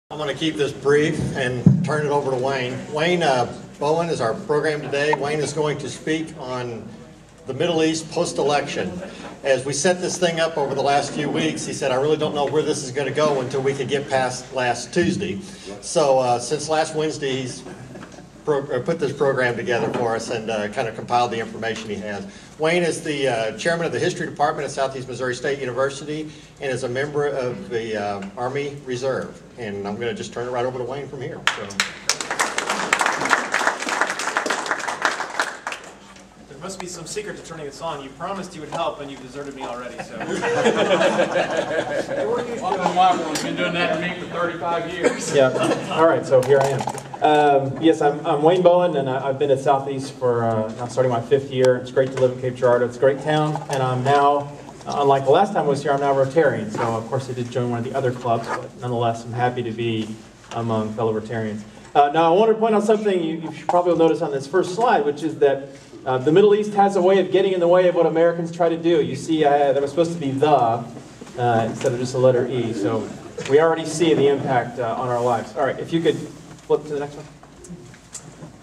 I'm going to keep this brief and turn it over to Wayne. Wayne Bowen is our program today. Wayne is going to speak on the Middle East post-election. As we set this thing up over the last few weeks, he said, I really don't know where this is going to go until we can get past last Tuesday. So since last Wednesday, he's put this program together for us and kind of compiled the information he has. Wayne is the chairman of the History Department at Southeast Missouri State University and is a member of the Army Reserve. And I'm going to just turn it right over to Wayne from here. So. There must be some secret to turning this on. You promised you would help, and you've deserted me already. So. I've been doing that to me for 35 years. Yeah. All right. So here I am. Yes, I'm Wayne Bowen, and I've been at Southeast for now starting my 5th year. It's great to live in Cape Girardeau. It's a great town, and I'm now, unlike the last time I was here, I'm now Rotarian. So of course I did join one of the other clubs, but nonetheless I'm happy to be among fellow Rotarians. Now I wanted to point out something you should probably notice on this first slide, which is that the Middle East has a way of getting in the way of what Americans try to do. You see, there was supposed to be the instead of just the letter E. So we already see the impact on our lives. All right, if you could flip to the next one.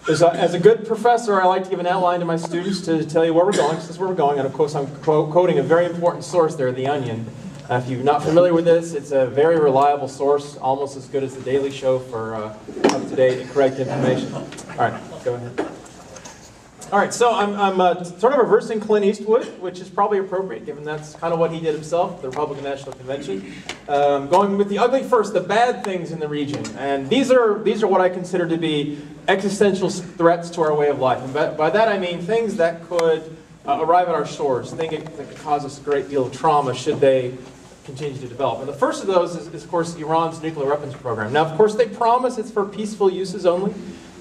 As a good professor, I like to give an outline to my students to tell you where we're going. This is where we're going, and of course I'm quoting a very important source there, The Onion. If you're not familiar with this, it's a very reliable source, almost as good as The Daily Show for up-to-date and correct information. All right, go ahead. All right, so I'm sort of reversing Clint Eastwood, which is probably appropriate, given that's kind of what he did himself, the Republican National Convention. Going with the ugly first, the bad things in the region. And these are what I consider to be existential threats to our way of life. And by that I mean things that could arrive at our shores, things that could cause us a great deal of trauma should they continue to develop. And the first of those is of course, Iran's nuclear weapons program. Now, of course, they promise it's for peaceful uses only.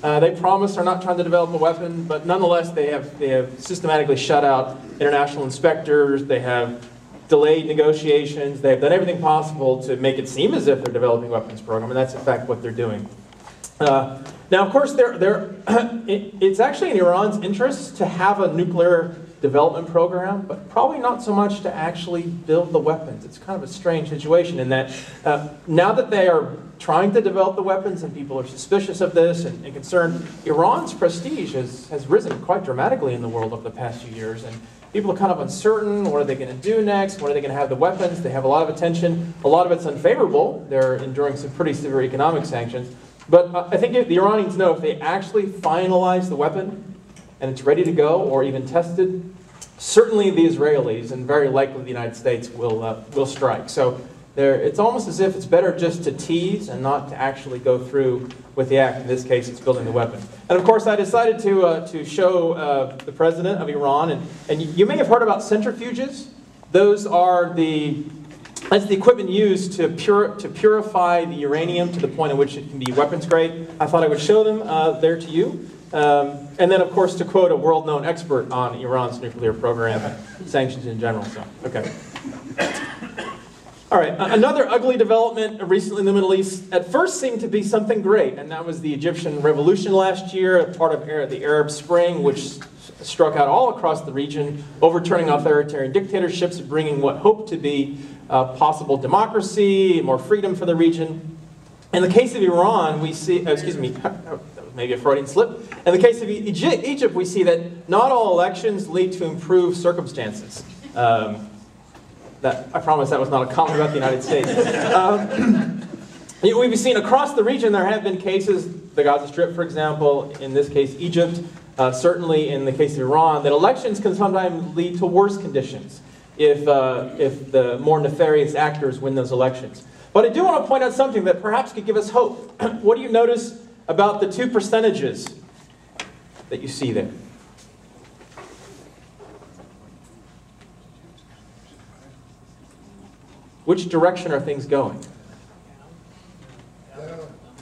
They promise they're not trying to develop a weapon, but nonetheless, they have systematically shut out international inspectors. They have delayed negotiations. They've done everything possible to make it seem as if they're developing a weapons program, and that's in fact what they're doing. Now, of course, it's actually in Iran's interest to have a nuclear development program, but probably not so much to actually build the weapons. It's kind of a strange situation in that now that they are trying to develop the weapons and people are suspicious of this and concerned, Iran's prestige has risen quite dramatically in the world over the past few years, and people are kind of uncertain. What are they going to do next? When are they going to have the weapons? They have a lot of attention. A lot of it's unfavorable. They're enduring some pretty severe economic sanctions. But I think the Iranians know if they actually finalize the weapon and it's ready to go or even tested, certainly the Israelis and very likely the United States will strike. So it's almost as if it's better just to tease and not to actually go through with the act. In this case, it's building the weapon. And of course, I decided to show the president of Iran, and you may have heard about centrifuges. Those are that's the equipment used to purify the uranium to the point at which it can be weapons grade. I thought I would show them there to you. And then, of course, to quote a world-known expert on Iran's nuclear program and sanctions in general. So, okay. All right, another ugly development recently in the Middle East at first seemed to be something great, and that was the Egyptian revolution last year, part of the Arab Spring, which struck out all across the region, overturning authoritarian dictatorships and bringing what hoped to be possible democracy, more freedom for the region. In the case of Iran, we see, excuse me, that was maybe a Freudian slip. In the case of Egypt, we see that not all elections lead to improved circumstances. I promise that was not a comment about the United States. We've seen across the region there have been cases, the Gaza Strip, for example, in this case Egypt, certainly in the case of Iran, that elections can sometimes lead to worse conditions if the more nefarious actors win those elections. But I do want to point out something that perhaps could give us hope. What do you notice about the two percentages that you see there? Which direction are things going?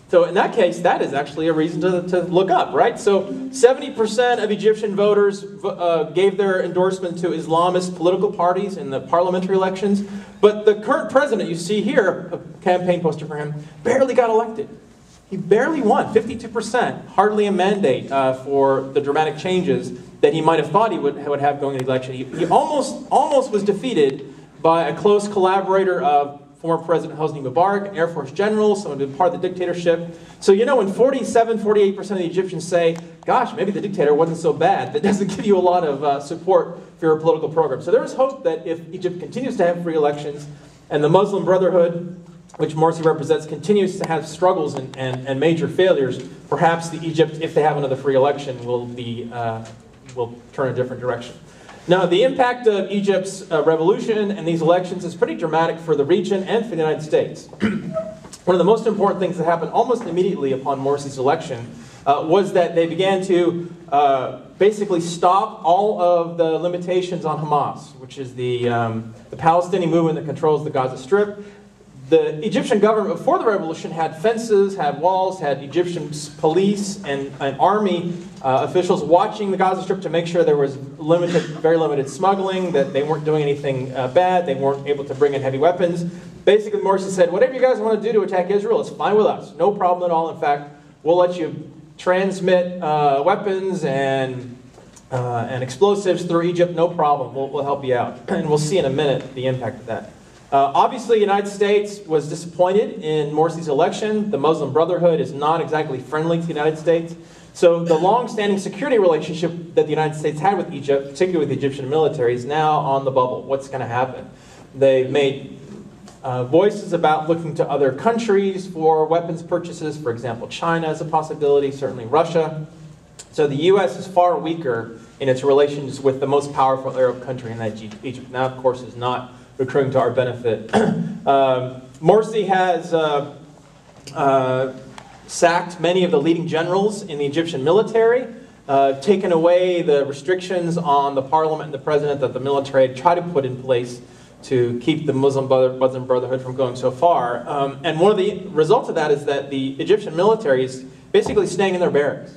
So in that case, that is actually a reason to look up, right? So 70% of Egyptian voters gave their endorsement to Islamist political parties in the parliamentary elections. But the current president, you see here, a campaign poster for him, barely got elected. He barely won, 52%, hardly a mandate for the dramatic changes that he might have thought he would have going into the election. He almost was defeated by a close collaborator of former President Hosni Mubarak, an Air Force general, someone who been part of the dictatorship. So you know when 48% of the Egyptians say, gosh, maybe the dictator wasn't so bad, that doesn't give you a lot of support for your political program. So there is hope that if Egypt continues to have free elections and the Muslim Brotherhood, which Morsi represents, continues to have struggles and major failures, perhaps the Egypt, if they have another free election, will turn a different direction. Now, the impact of Egypt's revolution and these elections is pretty dramatic for the region and for the United States. One of the most important things that happened almost immediately upon Morsi's election was that they began to basically stop all of the limitations on Hamas, which is the Palestinian movement that controls the Gaza Strip. The Egyptian government before the revolution had fences, had walls, had Egyptian police and army officials watching the Gaza Strip to make sure there was very limited smuggling, that they weren't doing anything bad, they weren't able to bring in heavy weapons. Basically, Morsi said, whatever you guys want to do to attack Israel is fine with us. No problem at all. In fact, we'll let you transmit weapons and explosives through Egypt, no problem. We'll help you out. And we'll see in a minute the impact of that. Obviously, the United States was disappointed in Morsi's election. The Muslim Brotherhood is not exactly friendly to the United States. So the long-standing security relationship that the United States had with Egypt, particularly with the Egyptian military, is now on the bubble. What's going to happen? They've made voices about looking to other countries for weapons purchases. For example, China is a possibility, certainly Russia. So the U.S. is far weaker in its relations with the most powerful Arab country in that Egypt. Now, of course, is not accruing to our benefit. Morsi has sacked many of the leading generals in the Egyptian military, taken away the restrictions on the parliament and the president that the military had tried to put in place to keep the Muslim Brotherhood from going so far. And one of the results of that is that the Egyptian military is basically staying in their barracks.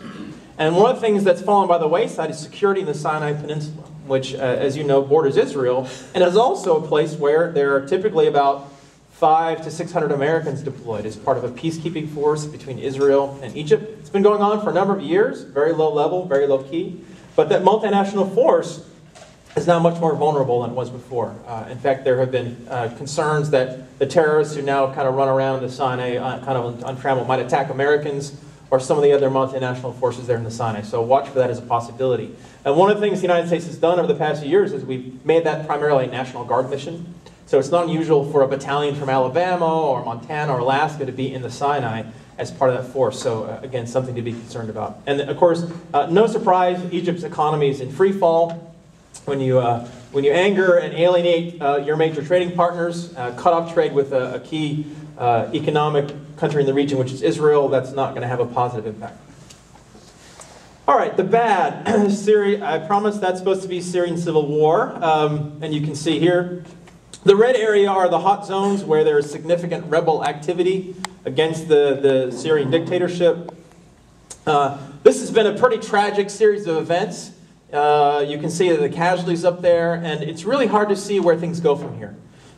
And one of the things that's fallen by the wayside is security in the Sinai Peninsula, which, as you know, borders Israel, and is also a place where there are typically about 500 to 600 Americans deployed as part of a peacekeeping force between Israel and Egypt. It's been going on for a number of years, very low level, very low key, but that multinational force is now much more vulnerable than it was before. In fact, there have been concerns that the terrorists who now kind of run around the Sinai kind of untrammeled might attack Americans or some of the other multinational forces there in the Sinai. So watch for that as a possibility. And one of the things the United States has done over the past few years is we've made that primarily a National Guard mission. So it's not unusual for a battalion from Alabama or Montana or Alaska to be in the Sinai as part of that force. So again, something to be concerned about. And of course, no surprise, Egypt's economy is in free fall. When you anger and alienate your major trading partners, cut off trade with a key economic country in the region, which is Israel, that's not going to have a positive impact. All right, the bad. Syria, I promised that's supposed to be Syrian civil war. And you can see here, the red area are the hot zones where there is significant rebel activity against the Syrian dictatorship. This has been a pretty tragic series of events. You can see the casualties up there, and it's really hard to see where things go from here.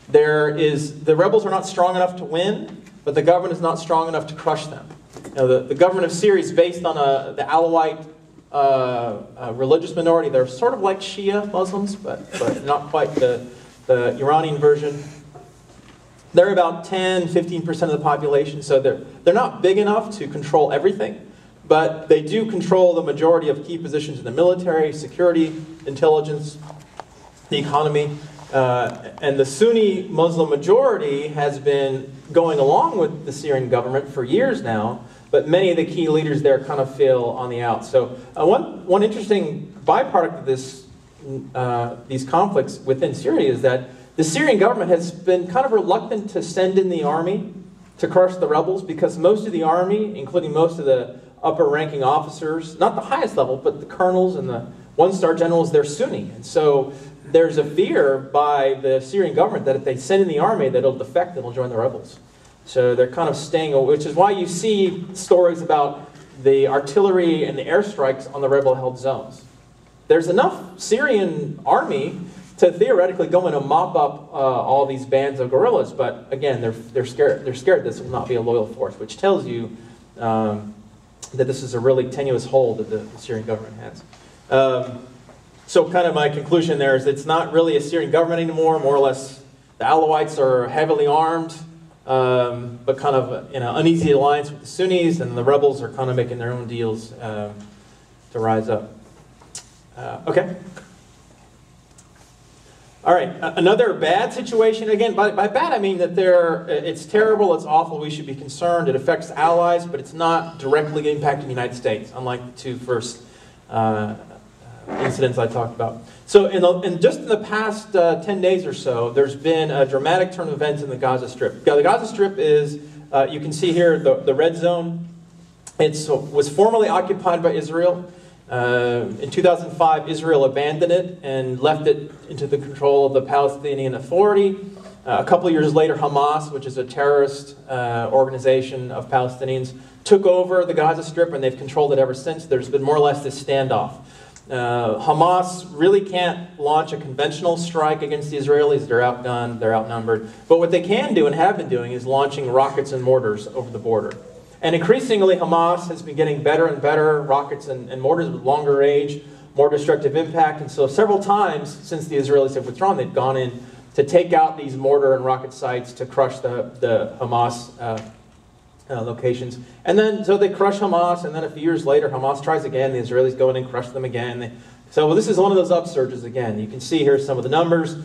The rebels are not strong enough to win, but the government is not strong enough to crush them. You know, the government of Syria is based on the Alawite religious minority. They're sort of like Shia Muslims, but not quite the Iranian version. They're about 10-15% of the population, so they're not big enough to control everything. But they do control the majority of key positions in the military, security, intelligence, the economy. And the Sunni Muslim majority has been going along with the Syrian government for years now, but many of the key leaders there kind of feel on the out. So one interesting byproduct of these conflicts within Syria is that the Syrian government has been kind of reluctant to send in the army to crush the rebels because most of the army, including most of the upper-ranking officers, not the highest level, but the colonels and the one-star generals, they're Sunni. And so there's a fear by the Syrian government that if they send in the army, that it'll defect and it'll join the rebels. So they're kind of staying away, which is why you see stories about the artillery and the airstrikes on the rebel-held zones. There's enough Syrian army to theoretically go in and mop up all these bands of guerrillas, but again, they're scared. They're scared this will not be a loyal force, which tells you that this is a really tenuous hold that the Syrian government has. So kind of my conclusion there is it's not really a Syrian government anymore. More or less, The Alawites are heavily armed, but kind of in an uneasy alliance with the Sunnis, and the rebels are kind of making their own deals to rise up. Okay. All right, another bad situation. Again, by bad I mean that it's terrible, it's awful, we should be concerned. It affects allies, but it's not directly impacting the United States, unlike the two first incidents I talked about. So just in the past 10 days or so, there's been a dramatic turn of events in the Gaza Strip. Now, the Gaza Strip is, you can see here, the red zone. It was formerly occupied by Israel. In 2005, Israel abandoned it and left it into the control of the Palestinian Authority. A couple of years later, Hamas, which is a terrorist organization of Palestinians, took over the Gaza Strip, and they've controlled it ever since. There's been more or less this standoff. Hamas really can't launch a conventional strike against the Israelis. They're outgunned, they're outnumbered. But what they can do and have been doing is launching rockets and mortars over the border. And increasingly, Hamas has been getting better and better rockets and mortars with longer range, more destructive impact. And so several times since the Israelis have withdrawn, they've gone in to take out these mortar and rocket sites to crush the Hamas locations. And then, so they crush Hamas, and then a few years later, Hamas tries again. The Israelis go in and crush them again. So this is one of those upsurges again. You can see here some of the numbers.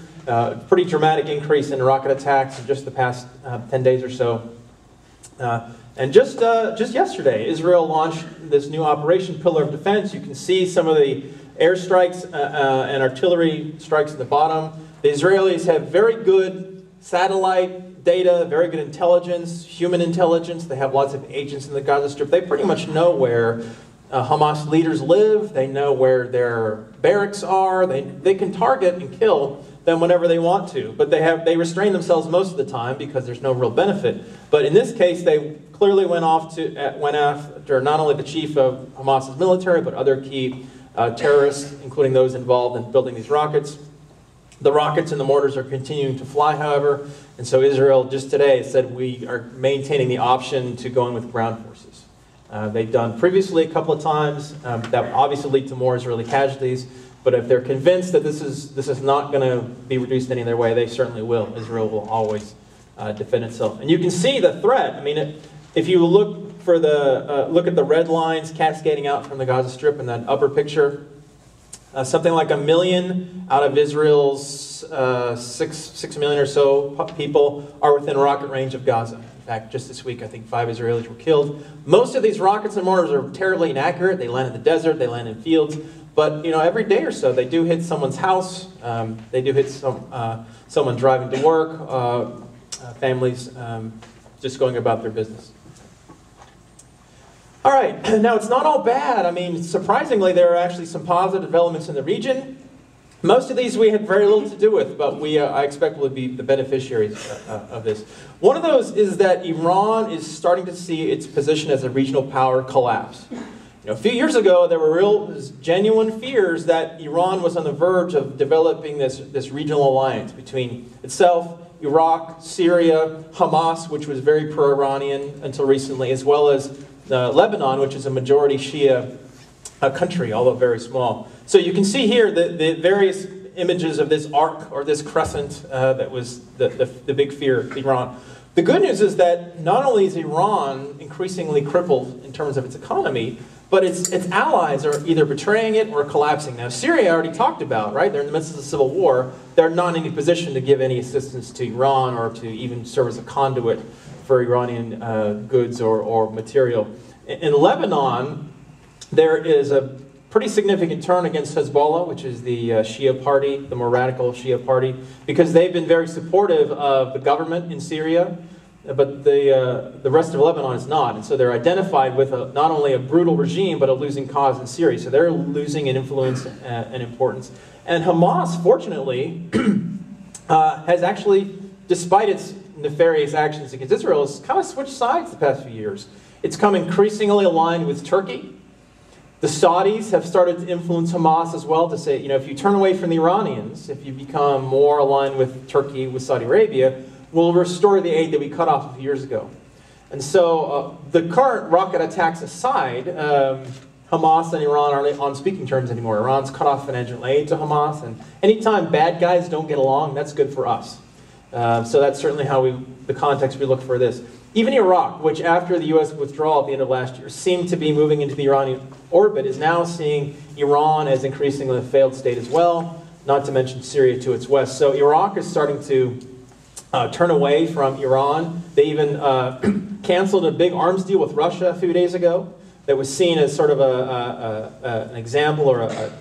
Pretty dramatic increase in rocket attacks in just the past 10 days or so. And just yesterday, Israel launched this new operation, Pillar of Defense. You can see some of the airstrikes and artillery strikes at the bottom. The Israelis have very good satellite data, very good intelligence, human intelligence. They have lots of agents in the Gaza Strip. They pretty much know where Hamas leaders live. They know where their barracks are. They can target and kill them whenever they want to. But they restrain themselves most of the time because there's no real benefit. But in this case, they clearly went after not only the chief of Hamas's military, but other key terrorists, including those involved in building these rockets. The rockets and the mortars are continuing to fly, however, and so Israel just today said we are maintaining the option to go in with ground forces. They've done previously a couple of times. That would obviously lead to more Israeli casualties, but if they're convinced that this is not going to be reduced any other way, they certainly will. Israel will always defend itself. And you can see the threat. I mean, if you look at the red lines cascading out from the Gaza Strip in that upper picture, something like 1 million out of Israel's 6 million or so people are within rocket range of Gaza. In fact, just this week, I think 5 Israelis were killed. Most of these rockets and mortars are terribly inaccurate. They land in the desert, they land in fields. But every day or so, they do hit someone's house. They do hit someone driving to work, families just going about their business. All right, now it's not all bad. I mean, surprisingly, there are actually some positive developments in the region. Most of these we had very little to do with, but I expect will be the beneficiaries of this. One of those is that Iran is starting to see its position as a regional power collapse. A few years ago, there were genuine fears that Iran was on the verge of developing this regional alliance between itself, Iraq, Syria, Hamas, which was very pro-Iranian until recently, as well as Lebanon, which is a majority Shia country, although very small. So you can see here the various images of this arc or this crescent that was the big fear of Iran. The good news is that not only is Iran increasingly crippled in terms of its economy, but its allies are either betraying it or collapsing. Now, Syria I already talked about, right? They're in the midst of a civil war. They're not in any position to give any assistance to Iran or to even serve as a conduit for Iranian goods or material. In Lebanon, there is a pretty significant turn against Hezbollah, which is the Shia party, the more radical Shia party, because they've been very supportive of the government in Syria, but the rest of Lebanon is not. And so they're identified with not only a brutal regime, but a losing cause in Syria. So they're losing in influence and importance. And Hamas, fortunately, has actually, despite its nefarious actions against Israel, has kind of switched sides the past few years. It's come increasingly aligned with Turkey. The Saudis have started to influence Hamas as well to say, if you turn away from the Iranians, if you become more aligned with Turkey, with Saudi Arabia, we'll restore the aid that we cut off a few years ago. And so the current rocket attacks aside, Hamas and Iran aren't on speaking terms anymore. Iran's cut off financial aid to Hamas, and anytime bad guys don't get along, that's good for us. So that's certainly how the context we look for this. Even Iraq, which after the U.S. withdrawal at the end of last year seemed to be moving into the Iranian orbit, is now seeing Iran as increasingly a failed state as well, not to mention Syria to its west. So Iraq is starting to turn away from Iran. They even canceled a big arms deal with Russia a few days ago that was seen as sort of an example or a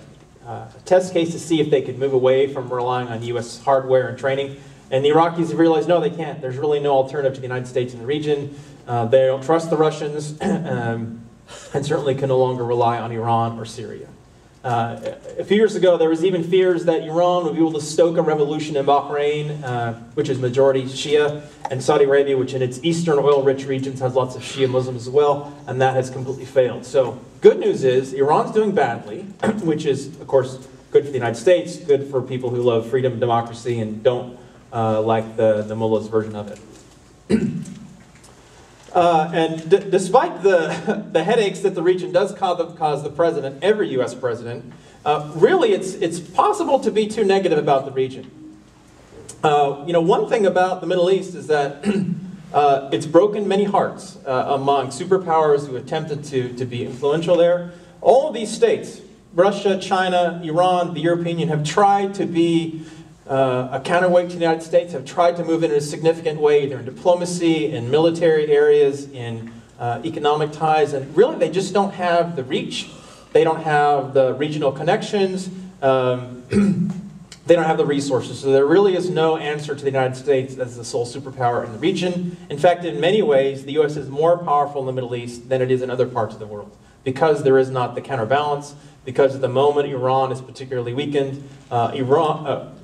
test case to see if they could move away from relying on U.S. hardware and training. And the Iraqis have realized, no, they can't. There's really no alternative to the United States in the region. They don't trust the Russians and certainly can no longer rely on Iran or Syria. A few years ago, there was even fears that Iran would be able to stoke a revolution in Bahrain, which is majority Shia, and Saudi Arabia, which in its eastern oil-rich regions has lots of Shia Muslims as well, and that has completely failed. So good news is Iran's doing badly, which is, of course, good for the United States, good for people who love freedom and democracy and don't like the mullah's version of it. Despite the headaches that the region does cause the president, every U.S. president, really it's possible to be too negative about the region. One thing about the Middle East is that it's broken many hearts among superpowers who attempted to be influential there. All of these states, Russia, China, Iran, the European Union, have tried to be a counterweight to the United States, have tried to move in a significant way, either in diplomacy, in military areas, in economic ties, and really they just don't have the reach. They don't have the regional connections. They don't have the resources. So there really is no answer to the United States as the sole superpower in the region. In fact, in many ways, the U.S. is more powerful in the Middle East than it is in other parts of the world, because there is not the counterbalance, because at the moment Iran is particularly weakened.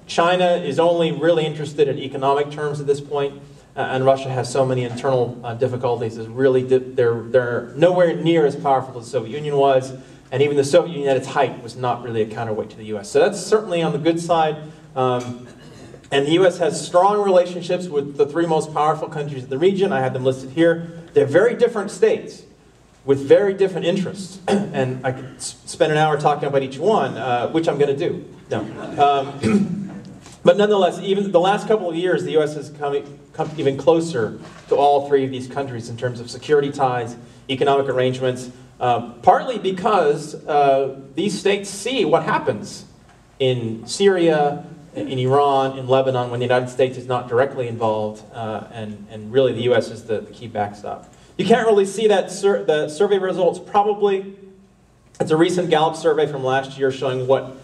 China is only really interested in economic terms at this point, and Russia has so many internal difficulties. They're nowhere near as powerful as the Soviet Union was, and even the Soviet Union at its height was not really a counterweight to the U.S. So that's certainly on the good side. And the U.S. has strong relationships with the three most powerful countries in the region. I have them listed here. They're very different states with very different interests. And I could spend an hour talking about each one, which I'm going to do. No. But nonetheless, even the last couple of years, the U.S. has come even closer to all three of these countries in terms of security ties, economic arrangements, partly because these states see what happens in Syria, in Iran, in Lebanon, when the United States is not directly involved, and really the U.S. is the key backstop. You can't really see that the survey results probably. It's a recent Gallup survey from last year showing what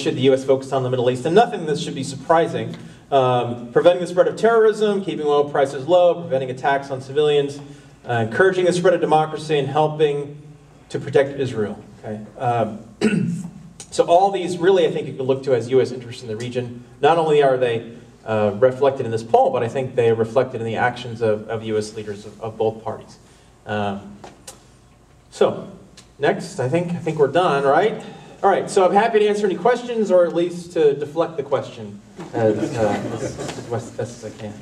should the U.S. focus on in the Middle East, and nothing that should be surprising. Preventing the spread of terrorism, keeping oil prices low, preventing attacks on civilians, encouraging the spread of democracy, and helping to protect Israel. Okay? So all these really, I think, you can look to as U.S. interests in the region. Not only are they reflected in this poll, but I think they are reflected in the actions of U.S. leaders of both parties. So next, I think we're done, right? All right, so I'm happy to answer any questions, or at least to deflect the question as best as I can.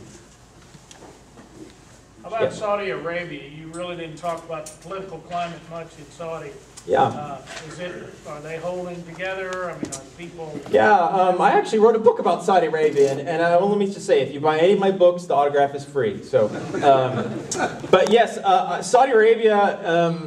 How about Yes. Saudi Arabia? You really didn't talk about the political climate much in Saudi. Yeah. Are they holding together? I mean, are people... Yeah, I actually wrote a book about Saudi Arabia, and let me just say, if you buy any of my books, the autograph is free. So, but yes, Saudi Arabia...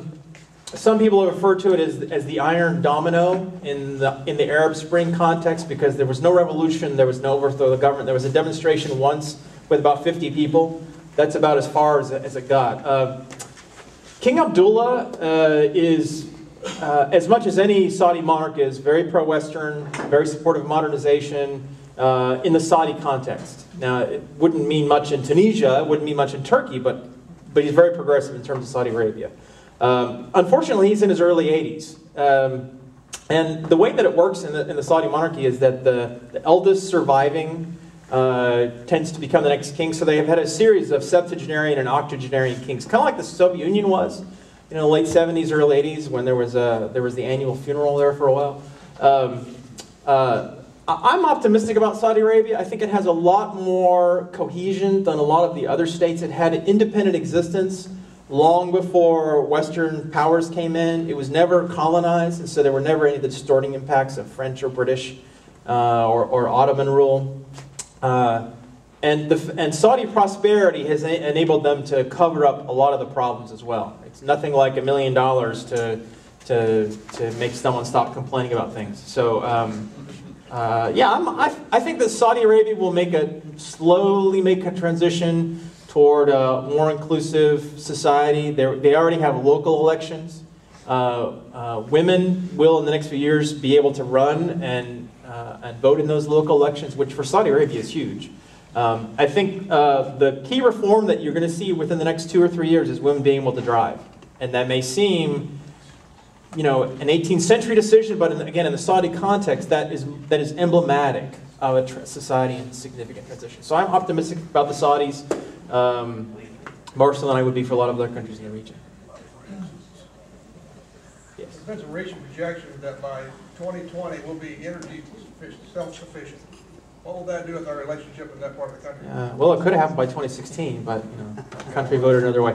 some people refer to it as the iron domino in the Arab Spring context, because there was no revolution, there was no overthrow of the government. There was a demonstration once with about 50 people. That's about as far as it got. King Abdullah is, as much as any Saudi monarch, is very pro-Western, very supportive of modernization in the Saudi context. Now, it wouldn't mean much in Tunisia, it wouldn't mean much in Turkey, but he's very progressive in terms of Saudi Arabia. Unfortunately, he's in his early 80s. And the way that it works in the Saudi monarchy is that the eldest surviving tends to become the next king. So they have had a series of septuagenarian and octogenarian kings, kind of like the Soviet Union was, late 70s, early 80s, when there was the annual funeral there for a while. I'm optimistic about Saudi Arabia. I think it has a lot more cohesion than a lot of the other states. It had an independent existence long before Western powers came in. It was never colonized, and so there were never any of the distorting impacts of French or British or Ottoman rule. And Saudi prosperity has enabled them to cover up a lot of the problems as well. It's nothing like $1 million to make someone stop complaining about things. So I think that Saudi Arabia will slowly make a transition toward a more inclusive society. They already have local elections. Women will, in the next few years, be able to run and vote in those local elections, which for Saudi Arabia is huge. I think the key reform that you're going to see within the next 2 or 3 years is women being able to drive. And that may seem, an 18th century decision, but again, in the Saudi context, that is emblematic of a society in significant transition. So I'm optimistic about the Saudis, more so than I would be for a lot of other countries in the region. Yes. There's a recent projection that by 2020 we'll be energy self-sufficient. What will that do with our relationship in that part of the country? Well, it could have happened by 2016, but the country voted another way.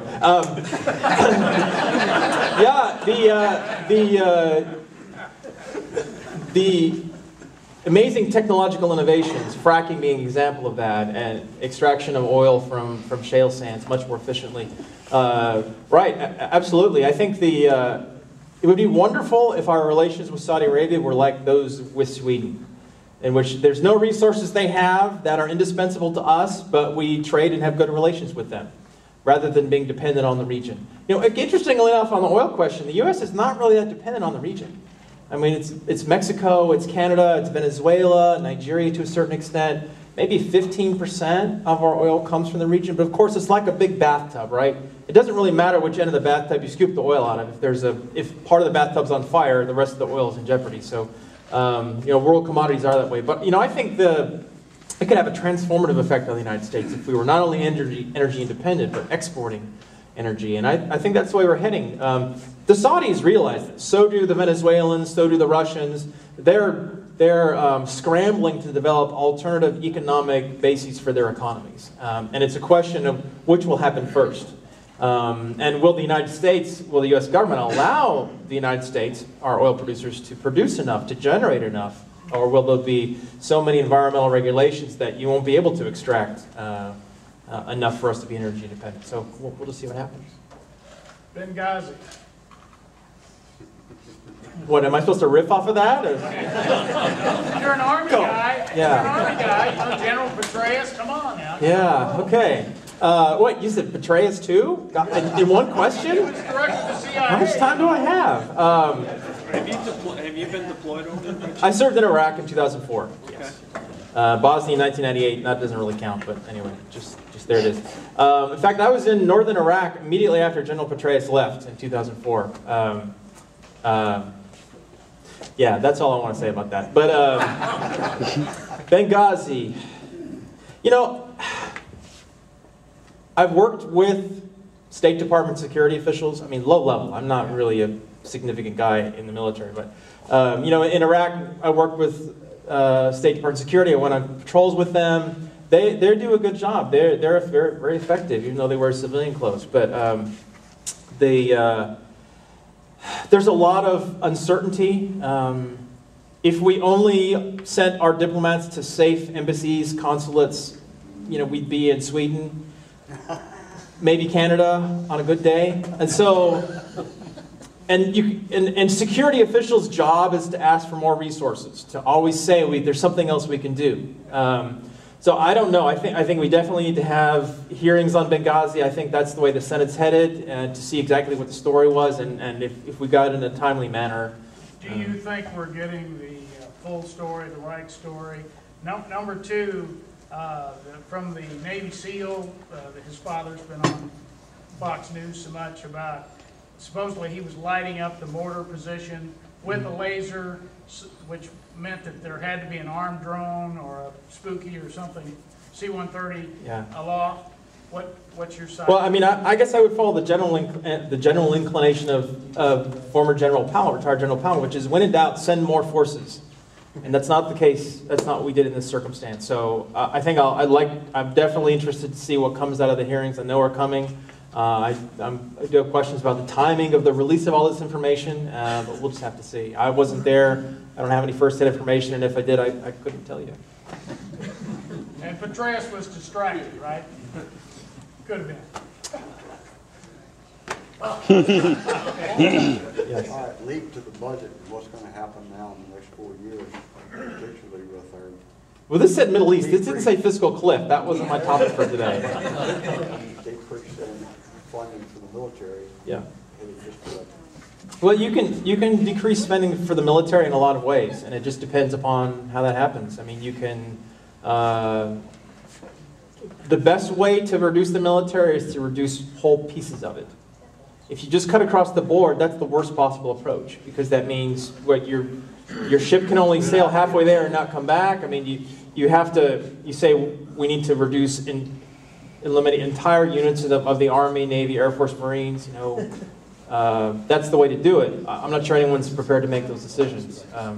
The amazing technological innovations, fracking being an example of that, and extraction of oil from shale sands much more efficiently. Right, absolutely. I think it would be wonderful if our relations with Saudi Arabia were like those with Sweden, in which there's no resources they have that are indispensable to us, but we trade and have good relations with them, rather than being dependent on the region. Interestingly enough, on the oil question, the U.S. is not really that dependent on the region. I mean, it's Mexico, it's Canada, it's Venezuela, Nigeria to a certain extent. Maybe 15% of our oil comes from the region, but of course it's like a big bathtub, right? It doesn't really matter which end of the bathtub you scoop the oil out of. If part of the bathtub's on fire, the rest of the oil is in jeopardy. So, world commodities are that way. But I think it could have a transformative effect on the United States if we were not only energy independent, but exporting energy. And I think that's the way we're heading. The Saudis realize this. So do the Venezuelans. So do the Russians. They're scrambling to develop alternative economic bases for their economies. And it's a question of which will happen first. And will the U.S. government allow the United States, our oil producers, to produce enough, to generate enough? Or will there be so many environmental regulations that you won't be able to extract enough for us to be energy independent? So we'll just see what happens. Benghazi. What, am I supposed to riff off of that? Or? You're an Army guy. Yeah. You're an Army guy. General Petraeus, come on now. Yeah, okay. What, you said Petraeus too? In one question? He was directed to CIA. How much time do I have? Have you been deployed over there? I served in Iraq in 2004. Okay. Yes. Bosnia in 1998. That doesn't really count, but anyway, just there it is. In fact, I was in northern Iraq immediately after General Petraeus left in 2004. Yeah, that's all I want to say about that. But Benghazi, I've worked with State Department security officials. I mean, low level. I'm not really a significant guy in the military, but in Iraq, I worked with State Department security. I went on patrols with them. They do a good job. They're very, very effective, even though they wear civilian clothes. But there's a lot of uncertainty. If we only sent our diplomats to safe embassies, consulates, we'd be in Sweden, maybe Canada on a good day. And so, and security officials' job is to ask for more resources, to always say there's something else we can do. So I don't know. I think we definitely need to have hearings on Benghazi. I think that's the way the Senate's headed, to see exactly what the story was, and if we got it in a timely manner. Do you think we're getting the full story, the right story? Number two, from the Navy SEAL, his father's been on Fox News so much about, supposedly he was lighting up the mortar position with a laser, which meant that there had to be an armed drone or a Spooky or something, C-130 aloft. What's your side? Well, I mean, I guess I would follow the general inclination of former General Powell, retired General Powell, which is when in doubt, send more forces. And that's not the case. That's not what we did in this circumstance. So I think I'm definitely interested to see what comes out of the hearings. I know are coming. I do have questions about the timing of the release of all this information, but we'll just have to see. I wasn't there. I don't have any first-hand information, and if I did, I couldn't tell you. And And Petraeus was distracted, right? Could have been. All right, leap to the budget, and what's gonna happen now in the next 4 years, particularly with our Well, this said Middle East. This didn't say fiscal cliff. That wasn't my topic for today. decrease in funding for the military. Yeah. Headed this direction. Well, you can decrease spending for the military in a lot of ways, and it just depends upon how that happens. I mean, you can. The best way to reduce the military is to reduce whole pieces of it. If you just cut across the board, that's the worst possible approach, because that means what your ship can only sail halfway there and not come back. I mean, you say we need to reduce and eliminate entire units of the Army, Navy, Air Force, Marines. You know, that's the way to do it. I'm not sure anyone's prepared to make those decisions. So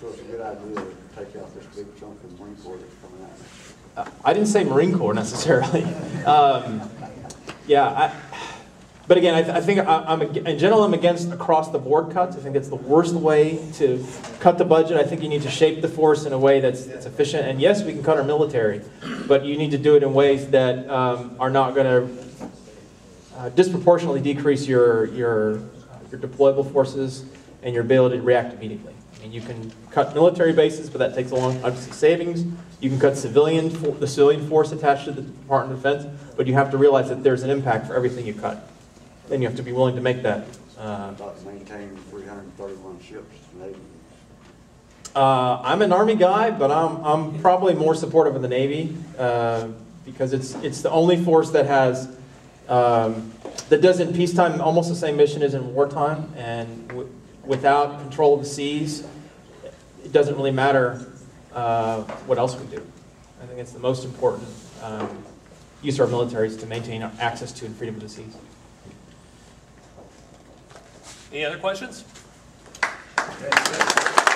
it's a good idea to take out this big chunk of Marine Corps that's coming out. I didn't say Marine Corps necessarily. But again, I think in general I'm against across the board cuts. I think it's the worst way to cut the budget. I think you need to shape the force in a way that's efficient. And yes, we can cut our military, but you need to do it in ways that are not going to disproportionately decrease your deployable forces and your ability to react immediately. I mean, you can cut military bases, but that takes a long time to see savings. You can cut the civilian force attached to the Department of Defense, but you have to realize that there's an impact for everything you cut. Then you have to be willing to make that. About maintaining 331 ships in the Navy. I'm an Army guy, but I'm probably more supportive of the Navy because it's the only force that has that does in peacetime almost the same mission as in wartime, and without control of the seas, it doesn't really matter what else we do. I think it's the most important use of our militaries to maintain our access to and freedom of the seas. Any other questions? Okay.